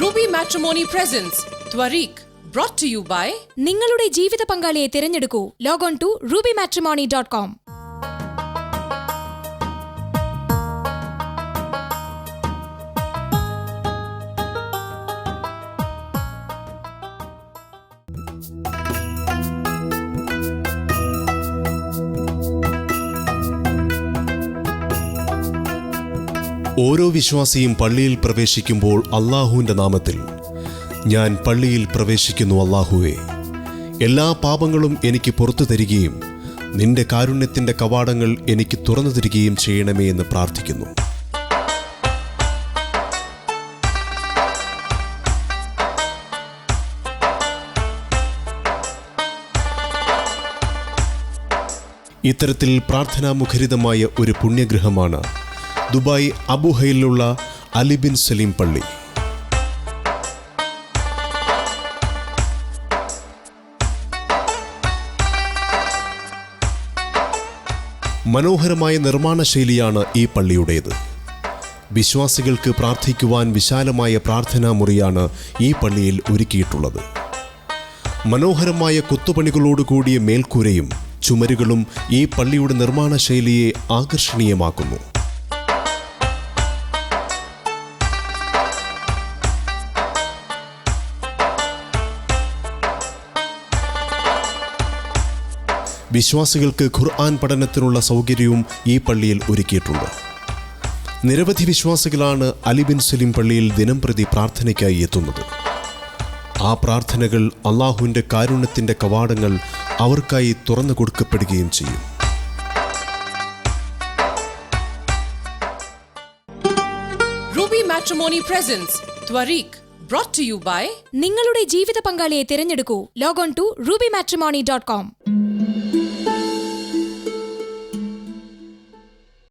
Ruby Matrimony presents Twarik, brought to you by നിങ്ങളുടെ ജീവിത പങ്കാളിയെ തിരഞ്ഞെടുക്കൂ. Log on to rubymatrimony.com. ഓരോ വിശ്വാസിയും പള്ളിയിൽ പ്രവേശിക്കുമ്പോൾ അല്ലാഹുവിൻ്റെ നാമത്തിൽ ഞാൻ പള്ളിയിൽ പ്രവേശിക്കുന്നു അല്ലാഹുവേ, എല്ലാ പാപങ്ങളും എനിക്ക് പുറത്തു തരികയും നിന്റെ കാരുണ്യത്തിൻ്റെ കവാടങ്ങൾ എനിക്ക് തുറന്നു തരികയും ചെയ്യണമേ എന്ന് പ്രാർത്ഥിക്കുന്നു. ഇത്തരത്തിൽ പ്രാർത്ഥനാമുഖരിതമായ ഒരു പുണ്യഗൃഹമാണ് ദുബായ് അബുഹയിലുള്ള അലി ബിൻ സലീം പള്ളി. മനോഹരമായ നിർമ്മാണ ശൈലിയാണ് ഈ പള്ളിയുടേത്. വിശ്വാസികൾക്ക് പ്രാർത്ഥിക്കുവാൻ വിശാലമായ പ്രാർത്ഥനാ മുറിയാണ് ഈ പള്ളിയിൽ ഒരുക്കിയിട്ടുള്ളത്. മനോഹരമായ കൊത്തുപണികളോടുകൂടിയ മേൽക്കൂരയും ചുമരുകളും ഈ പള്ളിയുടെ നിർമ്മാണ ശൈലിയെ ആകർഷണീയമാക്കുന്നു. വിശ്വാസികൾക്ക് ഖുർആൻ പഠനത്തിനുള്ള സൗകര്യവും ഈ പള്ളിയിൽ ഒരുക്കിയിട്ടുണ്ട്. നിരവധി വിശ്വാസികളാണ് അലി ബിൻ സലീം പള്ളിയിൽ ദിനംപ്രതി പ്രാർത്ഥനയ്ക്കായി എത്തുന്നത്. ആ പ്രാർത്ഥനകൾ അല്ലാഹുവിൻ്റെ കാരുണ്യത്തിൻ്റെ കവാടങ്ങൾ അവർക്കായി തുറന്നു കൊടുക്കപ്പെടുകയും ചെയ്യും. Ruby Matrimony presents Twarik, brought to you by നിങ്ങളുടെ ജീവിത പങ്കാളിയെ തിരഞ്ഞെടുക്കൂ. Log on to rubymatrimony.com.